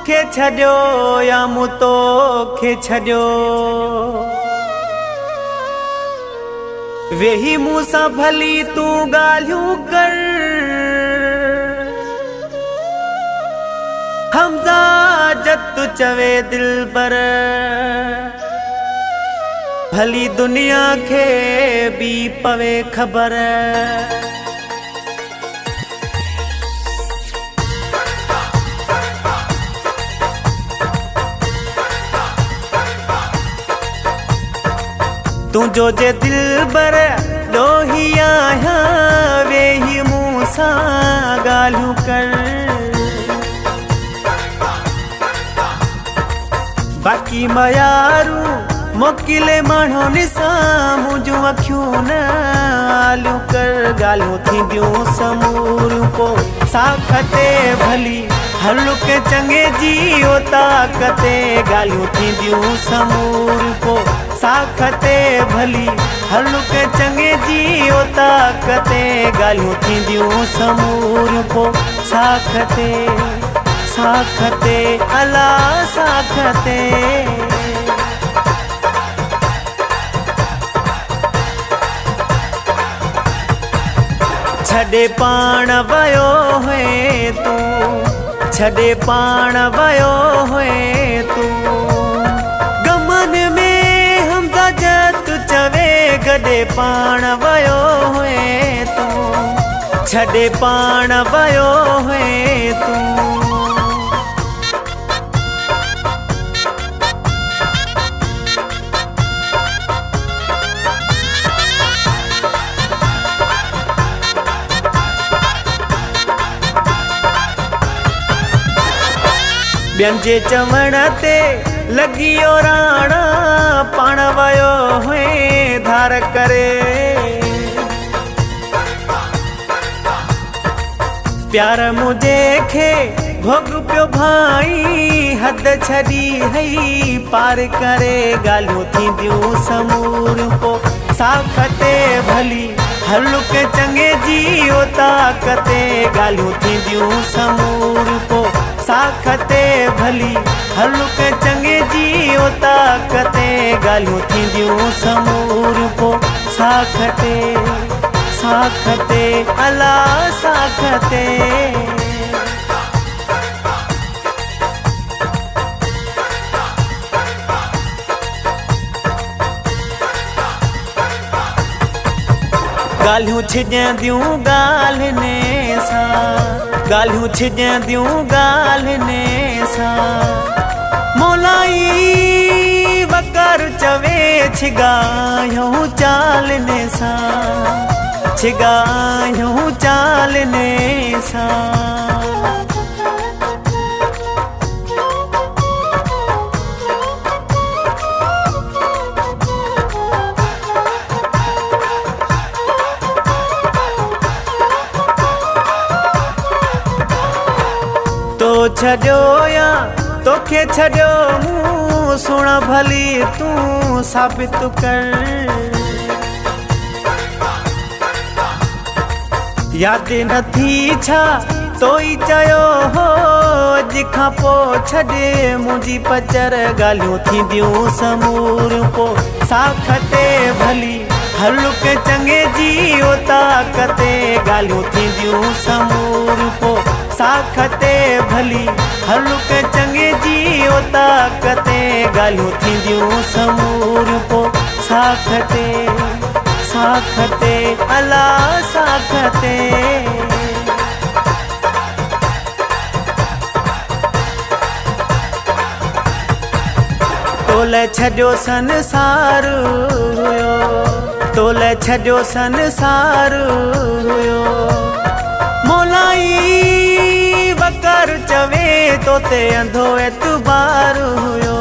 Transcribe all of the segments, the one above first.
मूंखे छॾियो या मूं तोखे छॾियो, वेही मूंसां भली तूं ॻाल्हियूं कर। हमज़ा जत चवे दिलबर, भली दुनिया खे भी पवे ख़बर। तुझो जे दिलबर ॾोही आहियां, वेही मूंसां ॻाल्हियूं कर। बाक़ी मयारू मोकिले माण्हुनि सां मुंहिंजूं अखियूं न आलियूं कर। ॻाल्हियूं थींदियूं समूरियूं पो साख ते भली हलुक चङे जी ओ ताक़ते। ॻाल्हियूं थींदियूं समूरियूं पो साख ते भली हलुक चङे जी ओ ताक़ते। ॻाल्हियूं थींदियूं समूरियूं पो साख ते, साख ते अला साख ते। छॾे पाण वयो हुए तूं, छॾे पाण वयो हुए तूं, गमन में हमज़ा जत चवे गॾे पाण वयो हुए तूं। छॾे पाण वयो हुए तूं। ॿियनि जे चवण ते लॻियो राणा, पाण वयो हुए धार करे। प्यार मुझे खे भोग पियो भाई, हद छॾी हई पार करे। ॻाल्हियूं थींदियूं समूरियूं पो साख ते भली हलुक चङे जी ओ ताक़ते। ॻाल्हियूं थींदियूं समूरियूं पो साख ते भली हलुक चङे जी ओ ताक़ते। ॻाल्हियूं थींदियूं समूरियूं पो साख ते, साख ते अला साख ते। ॻाल्हियूं छिॼंदियूं ॻाल्हिने सां, ॻाल्हियूं छिॼंदियूं ॻाल्हिने सां। मोलाई वकर चवे छिगायूं चालने सां, छिगायूं चालने सां। तो छॾियो या तोखे छॾियो मूं, सुण भली तूं साबित कर। याद नथी छा तोई चयो हो, अॼ खां पो छॾे मुंहिंजी पचर। ॻाल्हियूं थींदियूं समूरियूं पो साख ते भली हलुक चङे जी ओ ताक़ते। ॻाल्हियूं थींदियूं समूरियूं पो साख ते भली हलुक चङे जी ओ ताक़ते। ॻाल्हियूं थींदियूं समूरियूं पो साख ते, साख ते अला साख ते। तोले छॾियो संसार हुयो, तोले छॾियो संसार हुयो। मोलाई वकर चवे तोते अंधो एतबार हुयो,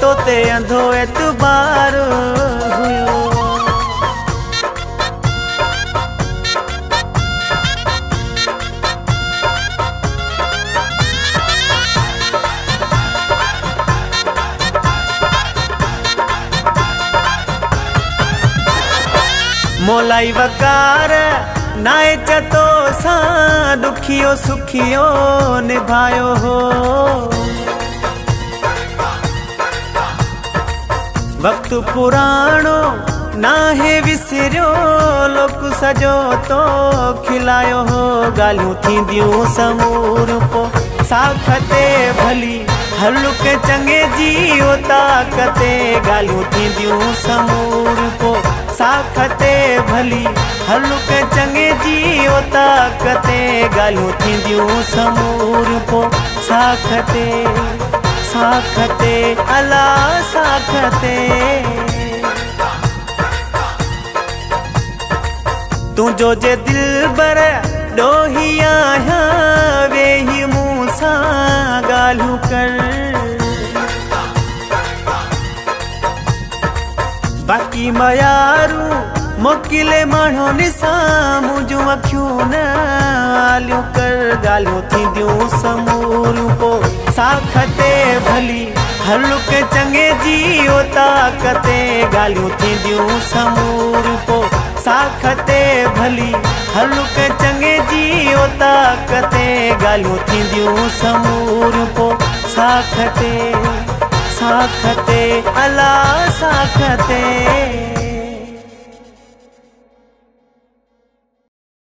तोते अंधो एतबार हुयो। मोलाई वकार नाए चतो सा दुखियो सुखियो निभायो हो। वक्त पुराणो नाहे विसरियो लोक सजो तो खिलायो हो। गालियूं थींदियूं समूर पो साखते भली हलुक चंगे जियो ताकते। गालियूं थींदियूं समूर पो साखते भली हलुक चंगे जियो ताकते। गालियूं थींदियूं समूर पो साखते साखते अला साखते। तुझो जे दिल बर डोही आया वेही मूसा गालू कर। बाकी मयारू मोकिले माण्हो निसा मुझू अखियूं न आलियूं कर। गालियूं थींदियूं समूर पो साखते भली हलुक चंगे जियो ताकते। गालियूं थींदियूं समूर पो साखते भली हलुक चंगे जियो ताकते। गालियूं थींदियूं समूर पो साखते साखते अला साखते।